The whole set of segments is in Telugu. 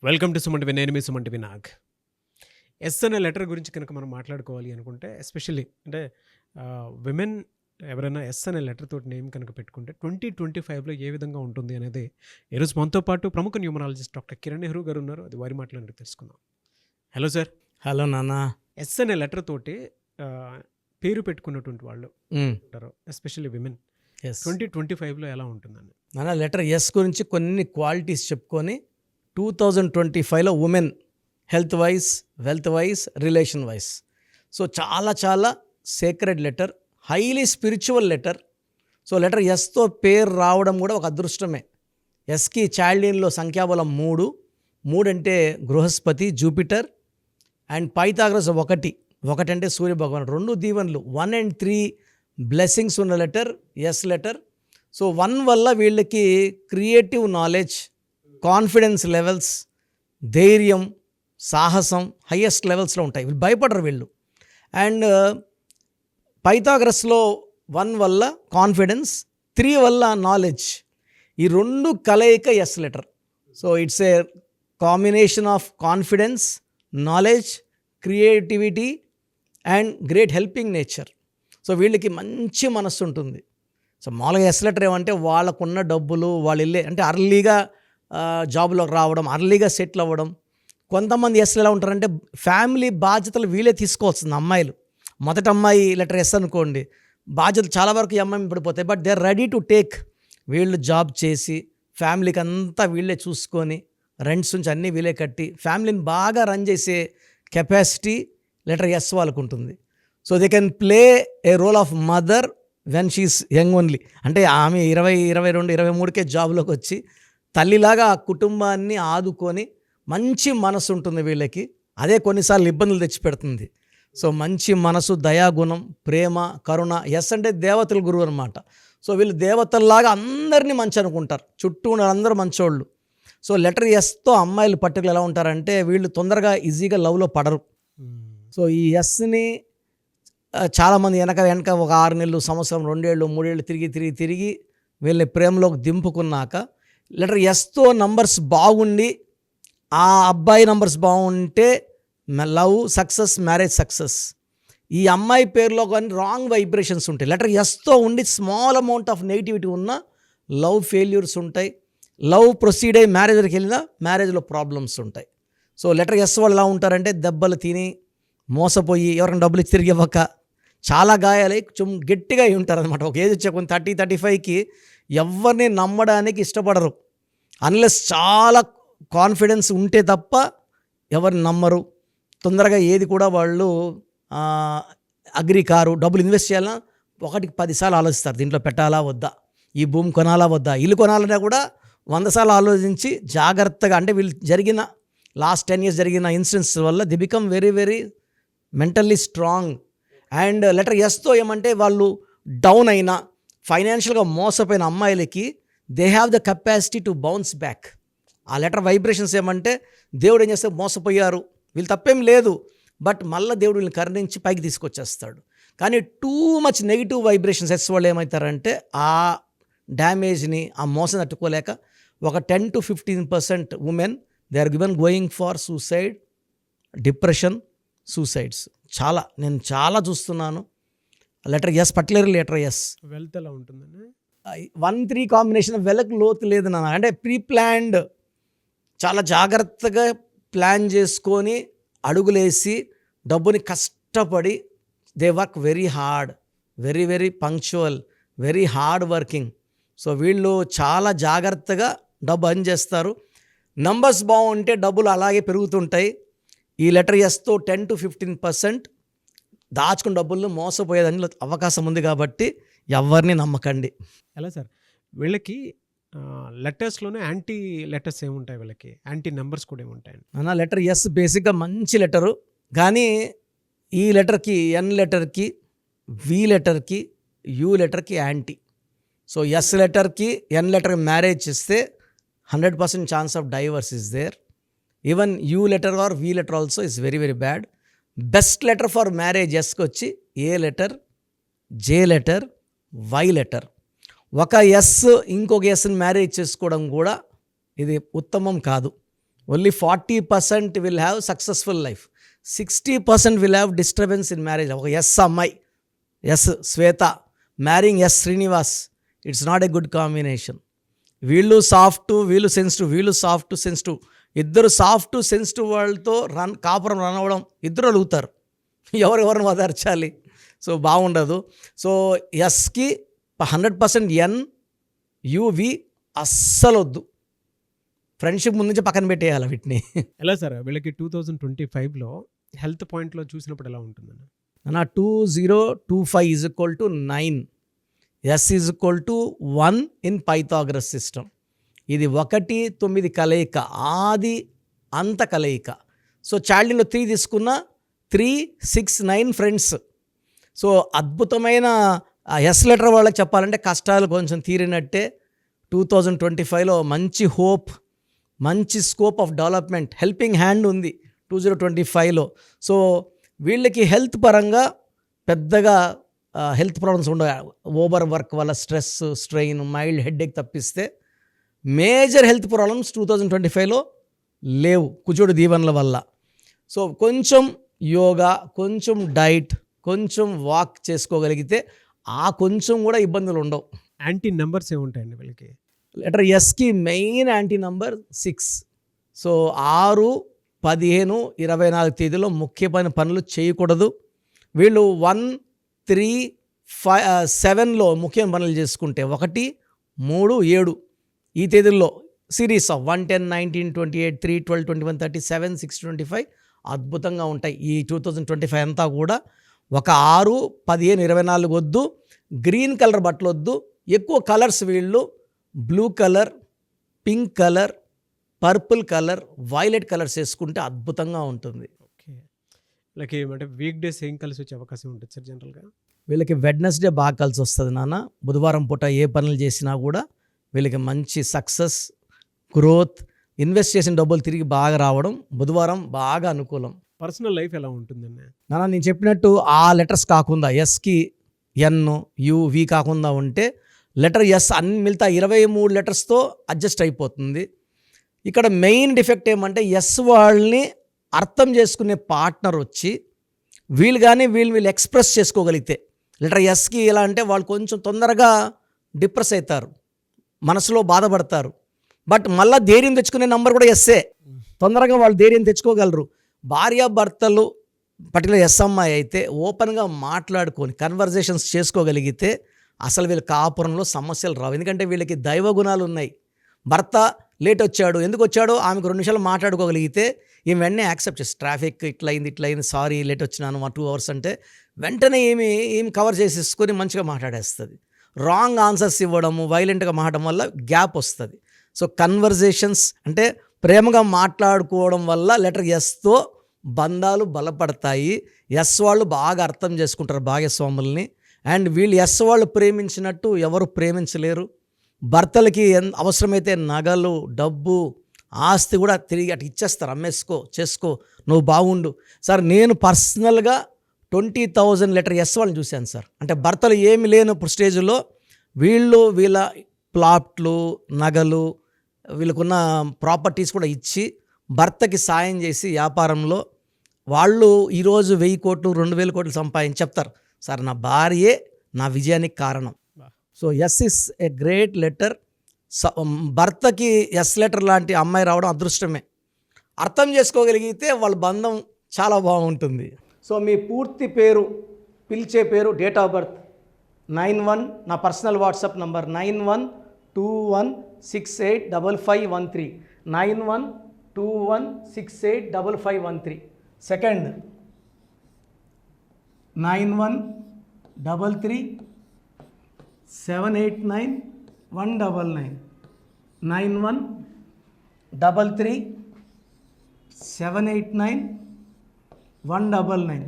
వెల్కమ్ టు సుమంటి నేను మీ సుమంటి వినాగ్. ఎస్ అనే లెటర్ గురించి కనుక మనం మాట్లాడుకోవాలి అనుకుంటే ఎస్పెషల్లీ అంటే విమెన్ ఎవరైనా ఎస్ అనే లెటర్ తోటి నేమ్ కనుక పెట్టుకుంటే 2025లో ఏ విధంగా ఉంటుంది అనేది ఈరోజు మనతో పాటు ప్రముఖ న్యూమరాలజిస్ట్ డాక్టర్ కిరణ్ నెహ్రూ గారు ఉన్నారు. అది వారి మాటలను తెలుసుకుందాం. Hello sir. హలో నాన్న. ఎస్ అనే లెటర్ తోటి ఆ, పేరు పెట్టుకున్నటువంటి వాళ్ళు ఉంటారు, ఎస్పెషల్లీ విమెన్. 2025లో ఎలా ఉంటుందని నాన్న, లెటర్ ఎస్ గురించి కొన్ని క్వాలిటీస్ చెప్పుకొని 2025లో women health wise, wealth wise, relation wise so చాలా sacred letter, highly spiritual letter. So letter ఎస్తో పేరు రావడం కూడా ఒక అదృష్టమే. ఎస్కి చాల్డియన్లో సంఖ్యాబలం 3 అంటే బృహస్పతి, జూపిటర్ అండ్ పైథాగరస్ 1 అంటే సూర్యభగవాన్, 2 దీవెనలు, 1 and 3 బ్లెస్సింగ్స్ ఉన్న లెటర్ ఎస్ లెటర్. సో 1 వల్ల వీళ్ళకి క్రియేటివ్ నాలెడ్జ్, కాన్ఫిడెన్స్ లెవెల్స్, ధైర్యం, సాహసం హయ్యెస్ట్ లెవెల్స్లో ఉంటాయి. వీళ్ళు భయపడరు వీళ్ళు. అండ్ పైథాగరస్లో 1 వల్ల కాన్ఫిడెన్స్, 3 వల్ల నాలెడ్జ్. ఈ 2 కలయిక S letter. So it's a combination of confidence, knowledge, creativity and great helping nature. So వీళ్ళకి మంచి మనస్సు ఉంటుంది. సో మామూలుగా ఎస్ లెటర్ ఏమంటే వాళ్ళకున్న డబ్బులు వాళ్ళు వెళ్ళే అంటే అర్లీగా జాబ్లోకి రావడం, అర్లీగా సెటిల్ అవ్వడం. కొంతమంది ఎస్లు ఎలా ఉంటారంటే ఫ్యామిలీ బాధ్యతలు వీళ్ళే తీసుకోవాల్సింది. అమ్మాయిలు మొదటి అమ్మాయి లెటర్ ఎస్ అనుకోండి, బాధ్యతలు చాలా వరకు ఈ అమ్మాయి పడిపోతాయి. But they are ready to take. వీళ్ళు జాబ్ చేసి ఫ్యామిలీకి అంతా వీళ్ళే చూసుకొని రెంట్స్ నుంచి అన్నీ వీళ్ళే కట్టి ఫ్యామిలీని బాగా రన్ చేసే కెపాసిటీ లెటర్ ఎస్ వాళ్ళకు ఉంటుంది. So they can play a role of mother when she's young only. అంటే ఆమె 20, 22, 23కే జాబ్లోకి వచ్చి తల్లిలాగా ఆ కుటుంబాన్ని ఆదుకొని మంచి మనసు ఉంటుంది వీళ్ళకి. అదే కొన్నిసార్లు ఇబ్బందులు తెచ్చిపెడుతుంది. సో మంచి మనసు, దయాగుణం, ప్రేమ, కరుణ. ఎస్ అంటే దేవతల గురువు అనమాట. సో వీళ్ళు దేవతల్లాగా అందరినీ మంచి అనుకుంటారు, చుట్టూ ఉన్న అందరూ మంచోళ్ళు. సో లెటర్ ఎస్తో అమ్మాయిలు పర్టికులర్ ఎలా ఉంటారంటే వీళ్ళు తొందరగా ఈజీగా లవ్లో పడరు. సో ఈ ఎస్ని చాలామంది వెనక ఒక 6 నెలలు, సంవత్సరం, 2 ఏళ్ళు, 3 ఏళ్ళు తిరిగి వీళ్ళని ప్రేమలోకి దింపుకున్నాక లెటర్ ఎస్తో నంబర్స్ బాగుండి ఆ అబ్బాయి నంబర్స్ బాగుంటే లవ్ సక్సెస్, మ్యారేజ్ సక్సెస్. ఈ అమ్మాయి పేరులో కానీ రాంగ్ వైబ్రేషన్స్ ఉంటాయి. లెటర్ ఎస్తో ఉండి స్మాల్ అమౌంట్ ఆఫ్ నెగిటివిటీ ఉన్న లవ్ ఫెయిల్యూర్స్ ఉంటాయి. లవ్ ప్రొసీడ్ అయ్యి మ్యారేజ్ వరకు వెళ్ళినా మ్యారేజ్లో ప్రాబ్లమ్స్ ఉంటాయి. సో లెటర్ ఎస్ వాళ్ళు ఎలా ఉంటారంటే దెబ్బలు తిని, మోసపోయి, ఎవరైనా డబ్బులు ఇచ్చి తిరిగి ఇవ్వక, చాలా గాయాలై గట్టిగా అయి ఉంటారు అనమాట. ఒక ఏజ్ వచ్చే కొన్ని 30, 35కి ఎవరిని నమ్మడానికి ఇష్టపడరు. అన్లెస్ చాలా కాన్ఫిడెన్స్ ఉంటే తప్ప ఎవరిని నమ్మరు. తొందరగా ఏది కూడా వాళ్ళు అగ్రి కారు. డబ్బులు ఇన్వెస్ట్ చేయాలన్నా 1కి 10 సార్లు ఆలోచిస్తారు. దీంట్లో పెట్టాలా వద్దా, ఈ భూమి కొనాలా వద్దా, ఇల్లు కొనాలన్నా కూడా 100 సార్లు ఆలోచించి జాగ్రత్తగా. అంటే వీళ్ళు జరిగిన లాస్ట్ 10 years జరిగిన ఇన్సిడెంట్స్ వల్ల they become very mentally strong. And letter ఎస్తో ఏమంటే వాళ్ళు డౌన్ అయినా, ఫైనాన్షియల్గా మోసపోయిన అమ్మాయిలకి they have the capacity to bounce back. ఆ లెటర్ వైబ్రేషన్స్ ఏమంటే దేవుడు ఏం చేస్తే మోసపోయారు, వీళ్ళు తప్పేం లేదు, బట్ మళ్ళీ దేవుడు వీళ్ళని కరుణించి పైకి తీసుకొచ్చేస్తాడు. కానీ too much negative vibrations S వాళ్ళు ఏమవుతారంటే ఆ డ్యామేజ్ని, ఆ మోసం తట్టుకోలేక ఒక 10 to 15% women they are given going for suicide, depression, suicides. నేను చాలా చూస్తున్నాను. Letter S, particular letter S. Wealth ఎలా ఉంటుందని 1-3 కాంబినేషన్ వెలకు లోతు లేదు నాన్న. అంటే ప్రీ ప్లాన్డ్, చాలా జాగ్రత్తగా ప్లాన్ చేసుకొని అడుగులేసి డబ్బుని కష్టపడి they work very hard, very punctual, very hard working. So వీళ్ళు చాలా జాగ్రత్తగా డబ్బు అర్న్ చేస్తారు. నంబర్స్ బాగుంటే డబ్బులు అలాగే పెరుగుతుంటాయి. ఈ లెటర్ ఎస్తో 10 to 15% దాచుకున్న డబ్బులను మోసపోయేదాని అవకాశం ఉంది. కాబట్టి ఎవరిని నమ్మకండి. ఎలా సార్ వీళ్ళకి లెటర్స్లోనే యాంటీ లెటర్స్ ఏముంటాయి, వీళ్ళకి యాంటీ నెంబర్స్ కూడా ఏముంటాయండి? అన్న లెటర్ ఎస్ బేసిక్గా మంచి లెటరు. కానీ ఈ లెటర్కి, ఎన్ లెటర్కి, వి లెటర్కి, యూ లెటర్కి యాంటీ. సో ఎస్ లెటర్కి, ఎన్ లెటర్కి మ్యారేజ్ చేస్తే 100% chance of divorce is there. Even U letter or V letter also is very bad. Best letter for marriage ఎస్కి వచ్చి A letter, J letter, Y letter. ఒక ఎస్ ఇంకొక ఎస్ని మ్యారేజ్ చేసుకోవడం కూడా ఇది ఉత్తమం కాదు. Only 40% will have successful life, 60% will have disturbance in marriage. ఒక ఎస్ అమ్మాయి, S Shweta marrying S Srinivas, it's not a good combination. వీళ్ళు సాఫ్ట్, వీళ్ళు సెన్సిటివ్, వీళ్ళు సాఫ్ట్ సెన్సిటివ్, ఇద్దరు సాఫ్ట్ సెన్సిటివ్ వాళ్ళతో కాపురం రన్ అవ్వడం, ఇద్దరు అడుగుతారు ఎవరెవరిని వదర్చాలి. సో బాగుండదు. సో ఎస్కి 100% ఎన్ యువి అస్సలు వద్దు. ఫ్రెండ్షిప్ ముందు నుంచి పక్కన పెట్టేయాలి వీటిని. ఎలా సార్ వీళ్ళకి 2025లో హెల్త్ పాయింట్లో చూసినప్పుడు ఎలా ఉంటుందని? నా 2025 is equal to 9, S is equal to 1 in Pythagoras system. ఇది 1, 9 కలయిక, ఆది అంత కలయిక. సో చైల్డ్లో 3 తీసుకున్న 3, 6, 9 ఫ్రెండ్స్. సో అద్భుతమైన ఎస్ లెటర్ వాళ్ళకి చెప్పాలంటే కష్టాలు కొంచెం తీరినట్టే. 2025లో మంచి హోప్, మంచి scope of development, helping hand ఉంది 2025లో. సో వీళ్ళకి హెల్త్ పరంగా పెద్దగా హెల్త్ ప్రాబ్లమ్స్ ఉండవు. ఓవర్ వర్క్ వల్ల స్ట్రెస్, స్ట్రెయిన్, మైల్డ్ హెడ్ఏక్ తప్పిస్తే మేజర్ హెల్త్ ప్రాబ్లమ్స్ 2025లో లేవు కుజుడు దీవెనల వల్ల. సో కొంచెం యోగా, కొంచెం డైట్, కొంచెం వాక్ చేసుకోగలిగితే ఆ కొంచెం కూడా ఇబ్బందులు ఉండవు. యాంటీ నెంబర్స్ ఏముంటాయండి వీళ్ళకి? లెటర్ ఎస్కి మెయిన్ యాంటీ నంబర్ 6. సో 6, 15, 24 తేదీలో ముఖ్యమైన పనులు చేయకూడదు. వీళ్ళు 1, 3, 5, 7లో ముఖ్యమైన పనులు చేసుకుంటే 1, 3, 7 ఈ తేదీల్లో సిరీస్ ఆఫ్ 1, 10, 19, 28, 3, 12, 21, 37, 6, 25 అద్భుతంగా ఉంటాయి. ఈ 2025 అంతా కూడా ఒక 6, 15, 24 వద్దు. గ్రీన్ కలర్ బట్టలు వద్దు. ఎక్కువ కలర్స్ వీళ్ళు blue colour, pink colour, purple colour, violet colours వేసుకుంటే అద్భుతంగా ఉంటుంది. ఓకే. వీళ్ళకి అంటే వీక్ డేస్ ఏం కలిసి వచ్చే అవకాశం ఉంటుంది సార్ జనరల్గా? వీళ్ళకి వెడ్నెస్డే బాగా కలిసి వస్తుంది నాన్న. బుధవారం పూట ఏ పనులు చేసినా కూడా వీళ్ళకి మంచి సక్సెస్, గ్రోత్, ఇన్వెస్ట్ చేసిన డబ్బులు తిరిగి బాగా రావడం బుధవారం బాగా అనుకూలం. పర్సనల్ లైఫ్ ఎలా ఉంటుందండి? నాన్న నేను చెప్పినట్టు ఆ లెటర్స్ కాకుండా ఎస్కి ఎన్, యు, వి కాకుండా ఉంటే లెటర్ ఎస్ అన్ని మిగతా 23 లెటర్స్తో అడ్జస్ట్ అయిపోతుంది. ఇక్కడ మెయిన్ డిఫెక్ట్ ఏమంటే ఎస్ వాళ్ళని అర్థం చేసుకునే పార్ట్నర్ వచ్చి వీళ్ళు కానీ వీళ్ళు ఎక్స్ప్రెస్ చేసుకోగలిగితే. లెటర్ ఎస్కి ఎలా అంటే వాళ్ళు కొంచెం తొందరగా డిప్రెస్ అవుతారు, మనసులో బాధపడతారు. బట్ మళ్ళీ ధైర్యం తెచ్చుకునే నంబర్ కూడా ఎస్సే. తొందరగా వాళ్ళు ధైర్యం తెచ్చుకోగలరు. భార్యాభర్తలు పర్టికులర్ ఎస్ అమ్మాయి అయితే ఓపెన్గా మాట్లాడుకొని కన్వర్జేషన్స్ చేసుకోగలిగితే అసలు వీళ్ళ కాపురంలో సమస్యలు రావు. ఎందుకంటే వీళ్ళకి దైవ గుణాలు ఉన్నాయి. భర్త లేట్ వచ్చాడు, ఎందుకు వచ్చాడో ఆమెకు 2 నిమిషాలు మాట్లాడుకోగలిగితే ఈమె వెంటనే యాక్సెప్ట్ చేసి ట్రాఫిక్ ఇట్లా అయింది, సారీ లేట్ వచ్చినాను 2 అవర్స్ అంటే వెంటనే ఏమి కవర్ చేసేసుకొని మంచిగా మాట్లాడేస్తుంది. రాంగ్ ఆన్సర్స్ ఇవ్వడము, వైలెంట్గా మాట్లాడడం వల్ల గ్యాప్ వస్తుంది. సో కన్వర్జేషన్స్ అంటే ప్రేమగా మాట్లాడుకోవడం వల్ల లెటర్ ఎస్తో బంధాలు బలపడతాయి. ఎస్ వాళ్ళు బాగా అర్థం చేసుకుంటారు భాగస్వాముల్ని. అండ్ వీళ్ళు ఎస్ వాళ్ళు ప్రేమించినట్టు ఎవరు ప్రేమించలేరు. భర్తలకి అవసరమైతే నగలు, డబ్బు, ఆస్తి కూడా తిరిగి అటు ఇచ్చేస్తారు. అమ్మేసుకో, చేసుకో, నువ్వు బాగుండు. సార్ నేను పర్సనల్గా 20,000 లెటర్ ఎస్ వాళ్ళని చూశాను సార్. అంటే భర్తలు ఏమి లేనప్పుడు స్టేజ్లో వీళ్ళ ప్లాట్లు, నగలు, వీళ్ళకున్న ప్రాపర్టీస్ కూడా ఇచ్చి భర్తకి సాయం చేసి వ్యాపారంలో వాళ్ళు ఈరోజు 1000 కోట్లు, 2000 కోట్లు సంపాదించి చెప్తారు, సార్ నా భార్యే నా విజయానికి కారణం. So S is a great letter. భర్తకి ఎస్ లెటర్ లాంటి అమ్మాయి రావడం అదృష్టమే. అర్థం చేసుకోగలిగితే వాళ్ళ బంధం చాలా బాగుంటుంది. సో మీ పూర్తి పేరు, పిలిచే పేరు, డేట్ ఆఫ్ బర్త్ 91, నా పర్సనల్ వాట్సాప్ నంబర్ 9121685513, 9121685513. సెకండ్ 9133789199, 9133789199,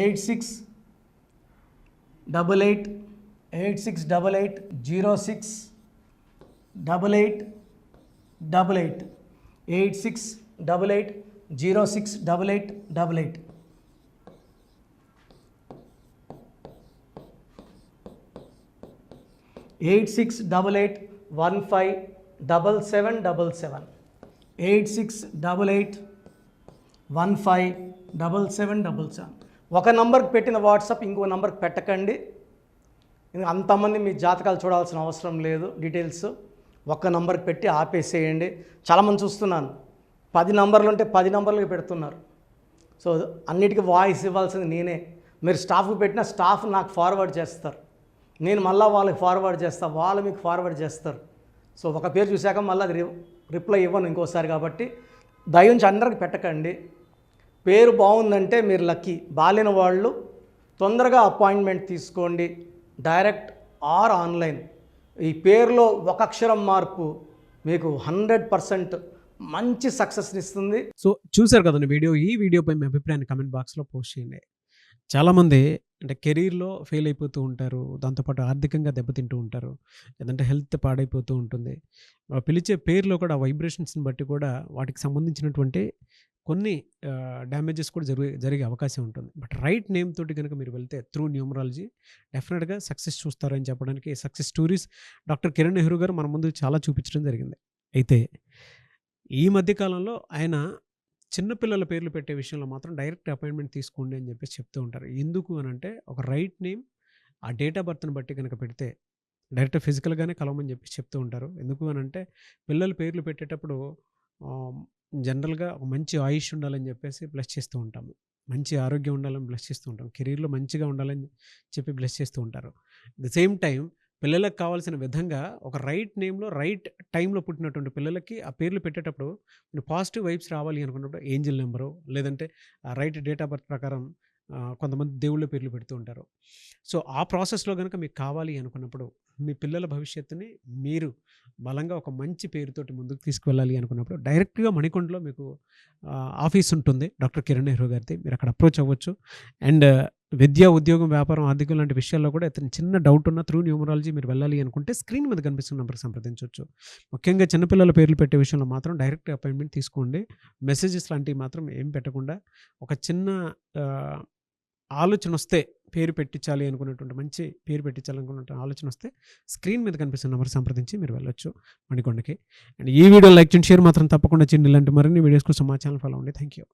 8688068888, 8688068888. 8688157777, 8688157777. ఒక నంబర్కి పెట్టిన వాట్సాప్ ఇంకో నంబర్కి పెట్టకండి. అంతమంది మీ జాతకాలు చూడాల్సిన అవసరం లేదు. డీటెయిల్స్ ఒక్క నంబర్కి పెట్టి ఆపేసేయండి. చాలామంది చూస్తున్నాను 10 నంబర్లు ఉంటే 10 నంబర్లకి పెడుతున్నారు. సో అన్నిటికీ వాయిస్ ఇవ్వాల్సింది నేనే. మీరు స్టాఫ్కి పెట్టిన స్టాఫ్ నాకు ఫార్వర్డ్ చేస్తారు, నేను మళ్ళీ వాళ్ళకి ఫార్వర్డ్ చేస్తాను, వాళ్ళు మీకు ఫార్వర్డ్ చేస్తారు. సో ఒక పేరు చూశాక మళ్ళీ అది రిప్లై ఇవ్వను ఇంకోసారి. కాబట్టి దయించి అందరికి పెట్టకండి. పేరు బాగుందంటే మీరు లక్కీ. బాలేని వాళ్ళు తొందరగా అపాయింట్మెంట్ తీసుకోండి, డైరెక్ట్ ఆర్ ఆన్లైన్. ఈ పేరులో ఒక అక్షరం మార్పు మీకు 100% మంచి సక్సెస్ని ఇస్తుంది. సో చూశారు కదండి వీడియో. ఈ వీడియోపై మీ అభిప్రాయాన్ని కమెంట్ బాక్స్లో పోస్ట్ చేయండి. చాలామంది అంటే కెరీర్లో ఫెయిల్ అయిపోతూ ఉంటారు, దాంతోపాటు ఆర్థికంగా దెబ్బతింటూ ఉంటారు, లేదంటే హెల్త్ పాడైపోతూ ఉంటుంది. పిలిచే పేరులో కూడా వైబ్రేషన్స్ని బట్టి కూడా వాటికి సంబంధించినటువంటి కొన్ని డ్యామేజెస్ కూడా జరిగే అవకాశం ఉంటుంది. బట్ రైట్ నేమ్ తోటి కనుక మీరు వెళ్తే త్రూ న్యూమరాలజీ డెఫినెట్గా సక్సెస్ చూస్తారని చెప్పడానికి success stories doctor Kiran Nehru గారు మన ముందు చాలా చూపించడం జరిగింది. అయితే ఈ మధ్యకాలంలో ఆయన చిన్నపిల్లల పేర్లు పెట్టే విషయంలో మాత్రం డైరెక్ట్ అపాయింట్మెంట్ తీసుకోండి అని చెప్పేసి చెప్తూ ఉంటారు. ఎందుకు అని అంటే ఒక రైట్ నేమ్ ఆ డేట్ ఆఫ్ బర్త్ని బట్టి కనుక పెడితే డైరెక్ట్ ఫిజికల్గానే కలవమని చెప్పేసి చెప్తూ ఉంటారు. ఎందుకు అని అంటే పిల్లల పేర్లు పెట్టేటప్పుడు జనరల్గా ఒక మంచి ఆయుష్ ఉండాలని చెప్పేసి బ్లెస్ చేస్తూ ఉంటాము, మంచి ఆరోగ్యం ఉండాలని బ్లెస్ చేస్తూ ఉంటాం, కెరీర్లో మంచిగా ఉండాలని చెప్పి బ్లెస్ చేస్తూ ఉంటారు. ద సేమ్ టైం పిల్లలకు కావాల్సిన విధంగా ఒక రైట్ నేమ్లో రైట్ టైంలో పుట్టినటువంటి పిల్లలకి ఆ పేర్లు పెట్టేటప్పుడు పాజిటివ్ వైబ్స్ రావాలి అనుకున్నప్పుడు ఏంజిల్ నెంబరు లేదంటే రైట్ డేట్ ఆఫ్ బర్త్ ప్రకారం కొంతమంది దేవుళ్ళ పేర్లు పెడుతూ ఉంటారు. సో ఆ ప్రాసెస్లో కనుక మీకు కావాలి అనుకున్నప్పుడు మీ పిల్లల భవిష్యత్తుని మీరు బలంగా ఒక మంచి పేరుతోటి ముందుకు తీసుకువెళ్ళాలి అనుకున్నప్పుడు డైరెక్ట్గా మణికొండలో మీకు ఆఫీస్ ఉంటుంది డాక్టర్ కిరణ్ నెహ్రూ గారిది. మీరు అక్కడ అప్రోచ్ అవ్వచ్చు. అండ్ విద్య, ఉద్యోగం, వ్యాపారం, ఆర్థికం లాంటి విషయాల్లో కూడా అతను చిన్న డౌట్ ఉన్న త్రూ న్యూమరాలజీ మీరు వెళ్ళాలి అనుకుంటే స్క్రీన్ మీద కనిపిస్తున్న నెంబర్కి సంప్రదించవచ్చు. ముఖ్యంగా చిన్నపిల్లల పేర్లు పెట్టే విషయంలో మాత్రం డైరెక్ట్ అపాయింట్మెంట్ తీసుకోండి. మెసేజెస్ లాంటివి మాత్రం ఏం పెట్టకుండా ఒక చిన్న ఆలోచన వస్తే పేరు పెట్టించాలి అనుకున్నటువంటి మంచి పేరు పెట్టించాలనుకున్న ఆలోచన వస్తే స్క్రీన్ మీద కనిపిస్తున్న నెంబర్ సంప్రదించి మీరు వెళ్ళొచ్చు మణికొండకి. అండ్ ఈ వీడియో లైక్ చేయండి, షేర్ మాత్రం తప్పకుండా చేయండి. ఇలాంటి మరిన్ని వీడియోస్ కోసం మా ఛానల్ ఫాలో అవ్వండి. Thank you.